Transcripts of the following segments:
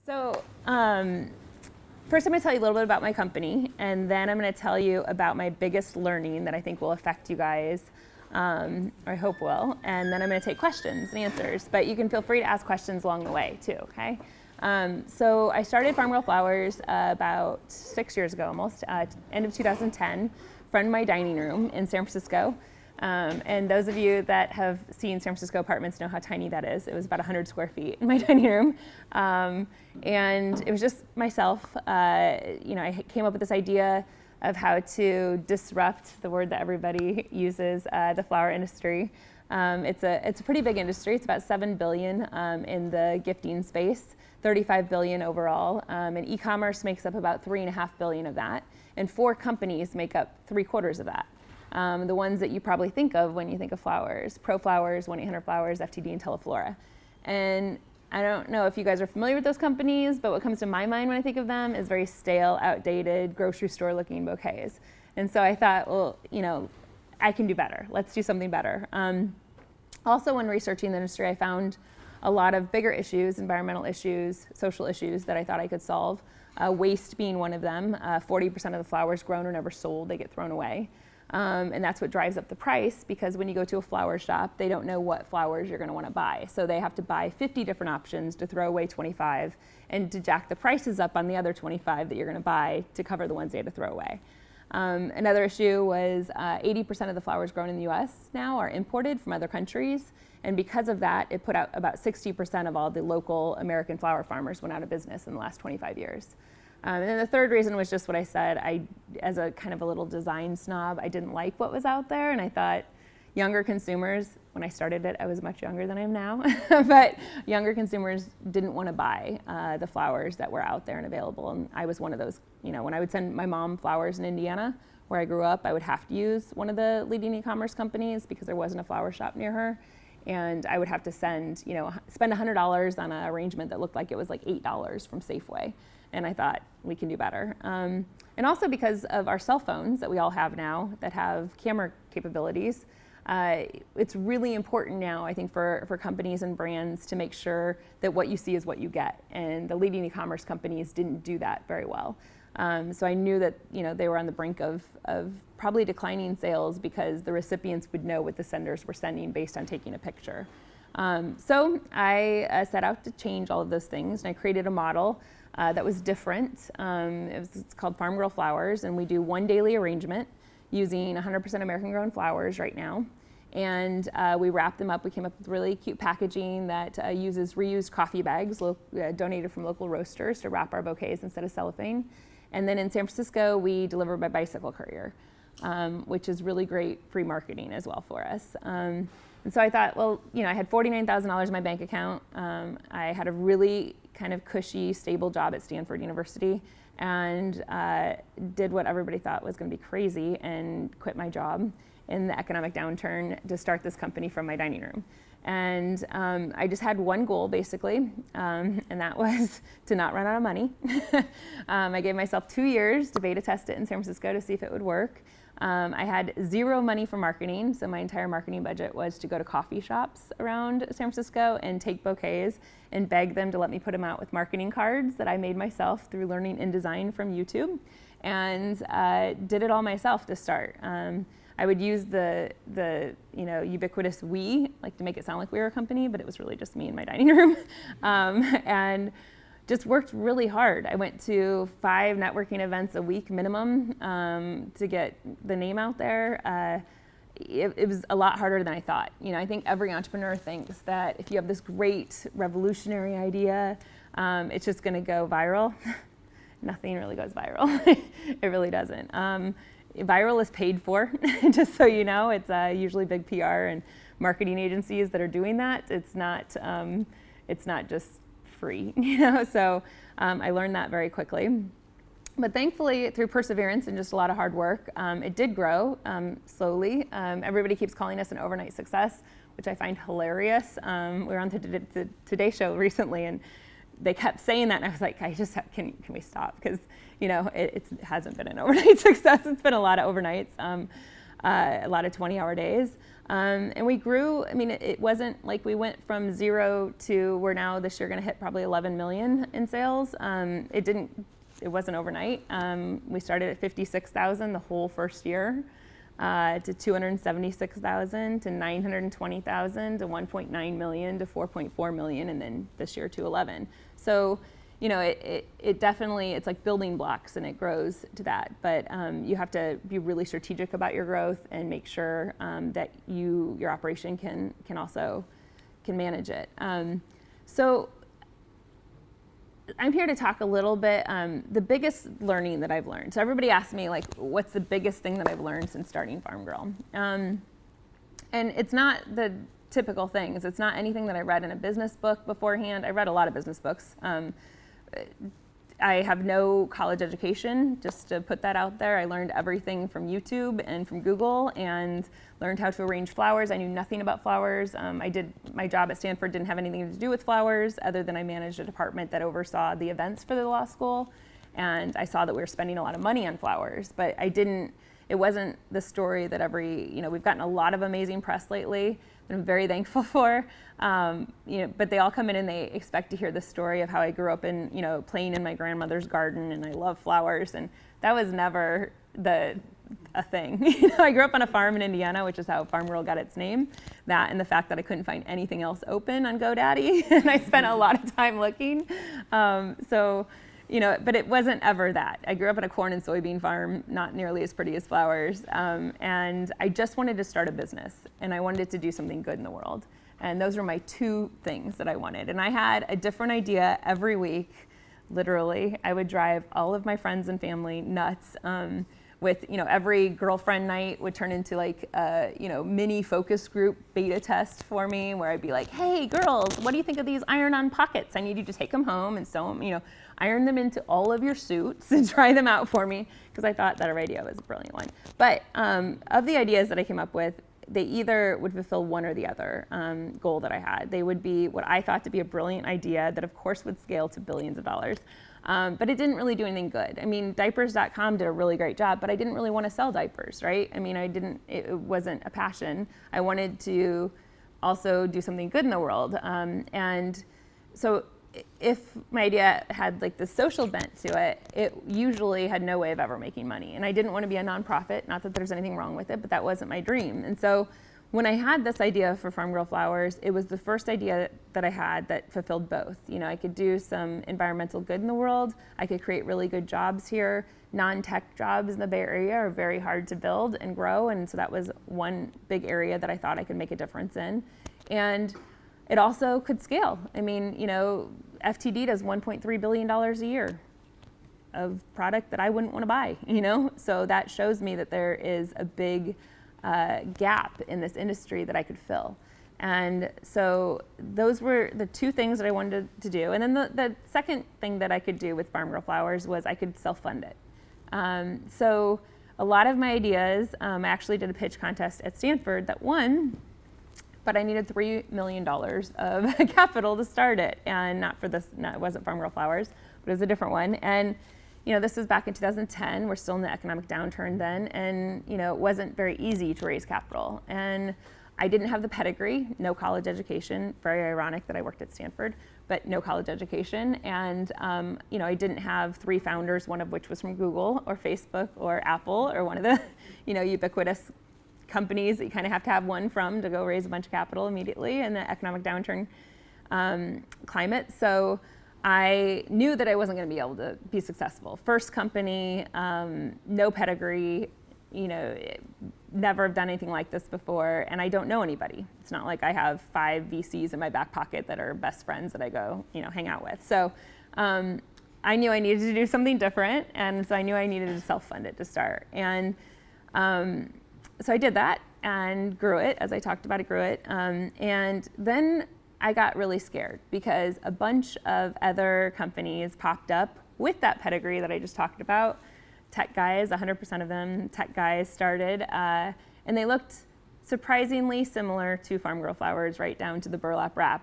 So first I'm going to tell you a little bit about my company, and then I'm going to tell you about my biggest learning that I think will affect you guys, or I hope will, and then I'm going to take questions and answers, but you can feel free to ask questions along the way too, okay? So I started FarmGirl Flowers about 6 years ago almost, end of 2010, from my dining room in San Francisco. And those of you that have seen San Francisco apartments know how tiny that is. It was about 100 square feet in my dining room. And it was just myself. I came up with this idea of how to disrupt the word that everybody uses, the flower industry. It's a pretty big industry. It's about 7 billion in the gifting space, 35 billion overall. And e-commerce makes up about 3.5 billion of that. And 4 companies make up 3/4 of that. The ones that you probably think of when you think of flowers: Pro Flowers, 1-800-Flowers, FTD, and Teleflora. And I don't know if you guys are familiar with those companies, but what comes to my mind when I think of them is very stale, outdated, grocery store looking bouquets. And so I thought, well, I can do better. Let's do something better. Also, when researching the industry, I found a lot of bigger issues, environmental issues, social issues that I thought I could solve. Waste being one of them. 40% of the flowers grown are never sold, they get thrown away. And that's what drives up the price, because when you go to a flower shop, they don't know what flowers you're going to want to buy. So they have to buy 50 different options to throw away 25 and to jack the prices up on the other 25 that you're going to buy to cover the ones they had to throw away. Another issue was 80% of the flowers grown in the US now are imported from other countries. And because of that, it put out about 60% of all the local American flower farmers went out of business in the last 25 years. And then the third reason was just what I said. As a kind of a little design snob, I didn't like what was out there, and I thought younger consumers, when I started it, I was much younger than I am now, but younger consumers didn't want to buy the flowers that were out there and available, and I was one of those. When I would send my mom flowers in Indiana, where I grew up, I would have to use one of the leading e-commerce companies because there wasn't a flower shop near her, and I would have to spend $100 on an arrangement that looked like it was like $8 from Safeway. And I thought, we can do better. And also because of our cell phones that we all have now that have camera capabilities, it's really important now, I think, for companies and brands to make sure that what you see is what you get. And the leading e-commerce companies didn't do that very well. So I knew that they were on the brink of probably declining sales because the recipients would know what the senders were sending based on taking a picture. So I set out to change all of those things, and I created a model that was different. It's called FarmGirl Flowers, and we do one daily arrangement using 100% American-grown flowers right now. And we wrap them up. We came up with really cute packaging that uses reused coffee bags donated from local roasters to wrap our bouquets instead of cellophane. And then in San Francisco, we deliver by bicycle courier, which is really great free marketing as well for us. And so I thought, well, I had $49,000 in my bank account. I had a really kind of cushy, stable job at Stanford University, and did what everybody thought was going to be crazy and quit my job in the economic downturn to start this company from my dining room. And I just had one goal, basically, and that was to not run out of money. I gave myself 2 years to beta test it in San Francisco to see if it would work. I had zero money for marketing, so my entire marketing budget was to go to coffee shops around San Francisco and take bouquets and beg them to let me put them out with marketing cards that I made myself through learning InDesign from YouTube, and did it all myself to start. I would use the ubiquitous we, like to make it sound like we were a company, but it was really just me in my dining room, and just worked really hard. I went to 5 networking events a week minimum to get the name out there. It was a lot harder than I thought. I think every entrepreneur thinks that if you have this great revolutionary idea, it's just going to go viral. Nothing really goes viral. It really doesn't. Viral is paid for, just so you know. It's usually big PR and marketing agencies that are doing that. It's not just free, So I learned that very quickly. But thankfully, through perseverance and just a lot of hard work, it did grow slowly. Everybody keeps calling us an overnight success, which I find hilarious. We were on the Today Show recently, and they kept saying that, and I was like, can we stop? Because it hasn't been an overnight success. It's been a lot of overnights. a lot of 20-hour days. And we grew. I mean, it wasn't like we went from 0 to we're now this year going to hit probably 11 million in sales. It wasn't overnight. We started at 56,000 the whole first year, to 276,000 to 920,000 to 1.9 million to 4.4 million, and then this year to 11. So, you know, it definitely, it's like building blocks, and it grows to that. But you have to be really strategic about your growth and make sure that your operation can manage it. So I'm here to talk a little bit, the biggest learning that I've learned. So everybody asks me, like, what's the biggest thing that I've learned since starting FarmGirl? And it's not the typical things. It's not anything that I read in a business book beforehand. I read a lot of business books. I have no college education, just to put that out there. I learned everything from YouTube and from Google, and learned how to arrange flowers. I knew nothing about flowers. My job at Stanford didn't have anything to do with flowers, other than I managed a department that oversaw the events for the law school. And I saw that we were spending a lot of money on flowers, but it wasn't the story that we've gotten a lot of amazing press lately that I'm very thankful for. But they all come in and they expect to hear the story of how I grew up in, playing in my grandmother's garden, and I love flowers. And that was never a thing. I grew up on a farm in Indiana, which is how FarmGirl got its name. That, and the fact that I couldn't find anything else open on GoDaddy, and I spent a lot of time looking. But it wasn't ever that. I grew up in a corn and soybean farm, not nearly as pretty as flowers. And I just wanted to start a business, and I wanted to do something good in the world. And those were my two things that I wanted. And I had a different idea every week, literally. I would drive all of my friends and family nuts. With, every girlfriend night would turn into like a, mini focus group beta test for me, where I'd be like, hey girls, what do you think of these iron-on pockets? I need you to take them home and sew them, iron them into all of your suits and try them out for me, because I thought that our idea was a brilliant one. But of the ideas that I came up with, they either would fulfill one or the other goal that I had. They would be what I thought to be a brilliant idea that of course would scale to billions of dollars. But it didn't really do anything good. I mean, diapers.com did a really great job, but I didn't really want to sell diapers, right? I mean, it wasn't a passion. I wanted to also do something good in the world. And so if my idea had like the social bent to it, it usually had no way of ever making money. And I didn't want to be a nonprofit, not that there's anything wrong with it, but that wasn't my dream. And so when I had this idea for FarmGirl Flowers, it was the first idea that I had that fulfilled both. I could do some environmental good in the world. I could create really good jobs here. Non-tech jobs in the Bay Area are very hard to build and grow, and so that was one big area that I thought I could make a difference in. And it also could scale. I mean, FTD does $1.3 billion a year of product that I wouldn't want to buy, So that shows me that there is a big gap in this industry that I could fill. And so those were the two things that I wanted to do. And then the second thing that I could do with FarmGirl Flowers was I could self-fund it. So a lot of my ideas, I actually did a pitch contest at Stanford that won, but I needed $3 million of capital to start it. And not for this, it wasn't FarmGirl Flowers, but it was a different one. And this was back in 2010. We're still in the economic downturn then, and it wasn't very easy to raise capital. And I didn't have the pedigree, no college education. Very ironic that I worked at Stanford, but no college education. And I didn't have three founders, one of which was from Google or Facebook or Apple or one of the ubiquitous companies that you kind of have to have one from to go raise a bunch of capital immediately in the economic downturn climate. So I knew that I wasn't going to be able to be successful. First company, no pedigree, never have done anything like this before, and I don't know anybody. It's not like I have 5 VCs in my back pocket that are best friends that I go, hang out with. So I knew I needed to do something different, and so I knew I needed to self-fund it to start. And so I did that and grew it, as I talked about, grew it. And then I got really scared because a bunch of other companies popped up with that pedigree that I just talked about. Tech guys, 100% of them, tech guys started, and they looked surprisingly similar to FarmGirl Flowers, right down to the burlap wrap,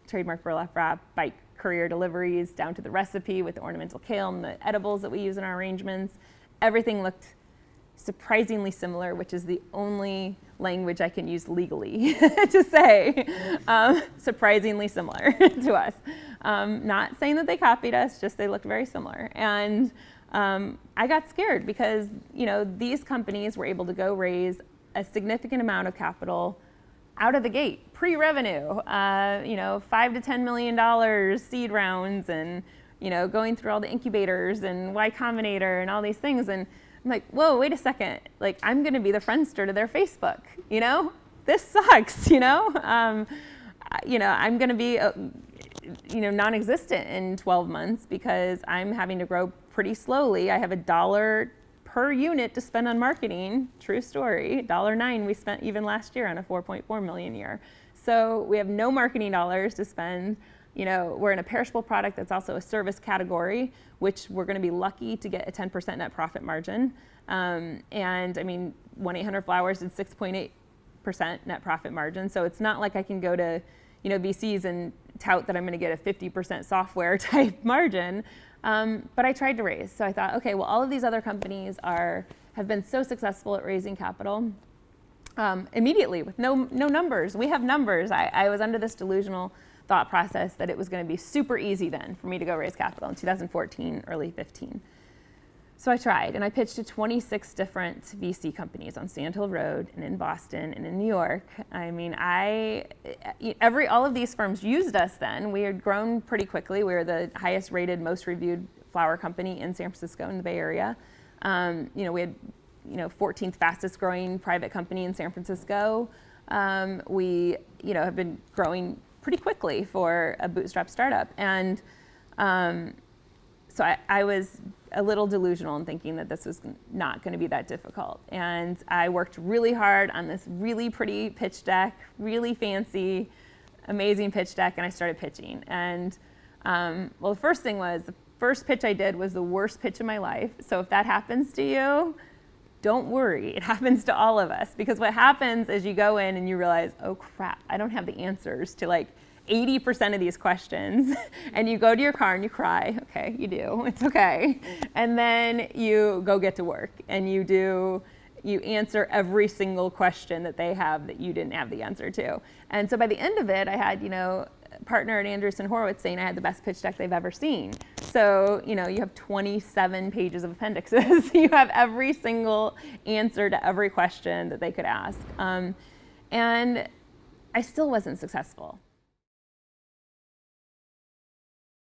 trademark burlap wrap, by courier deliveries, down to the recipe with the ornamental kale and the edibles that we use in our arrangements. Everything looked surprisingly similar, which is the only language I can use legally to say, surprisingly similar to us. Not saying that they copied us, just they looked very similar. And I got scared because, these companies were able to go raise a significant amount of capital out of the gate, pre-revenue, $5 to $10 million seed rounds, and going through all the incubators and Y Combinator and all these things. And I'm like, whoa, wait a second. Like, I'm going to be the friendster to their Facebook. This sucks. I'm going to be non-existent in 12 months because I'm having to grow pretty slowly. I have $1 per unit to spend on marketing. True story. $1.09 we spent even last year on a 4.4 million year. So we have no marketing dollars to spend. We're in a perishable product that's also a service category, which we're going to be lucky to get a 10% net profit margin. And I mean, 1-800-Flowers did 6.8% net profit margin. So it's not like I can go to, VCs and tout that I'm going to get a 50% software type margin. But I tried to raise. So I thought, okay, well, all of these other companies have been so successful at raising capital immediately with no numbers. We have numbers. I was under this delusional thought process that it was going to be super easy then for me to go raise capital in 2014, early 15. So I tried, and I pitched to 26 different VC companies on Sand Hill Road and in Boston and in New York. I mean, all of these firms used us then. We had grown pretty quickly. We were the highest rated, most reviewed flower company in San Francisco in the Bay Area. We had 14th fastest growing private company in San Francisco. We have been growing pretty quickly for a bootstrap startup. And so I was a little delusional in thinking that this was not going to be that difficult. And I worked really hard on this really pretty pitch deck, really fancy, amazing pitch deck, and I started pitching. And the first thing was, the first pitch I did was the worst pitch of my life. So if that happens to you, don't worry, it happens to all of us. Because what happens is you go in and you realize, oh crap, I don't have the answers to like 80% of these questions. And you go to your car and you cry. Okay, you do, it's okay. And then you go get to work and you answer every single question that they have that you didn't have the answer to. And so by the end of it, I had, partner at Andreessen Horowitz saying I had the best pitch deck they've ever seen. So, you have 27 pages of appendixes. You have every single answer to every question that they could ask. And I still wasn't successful.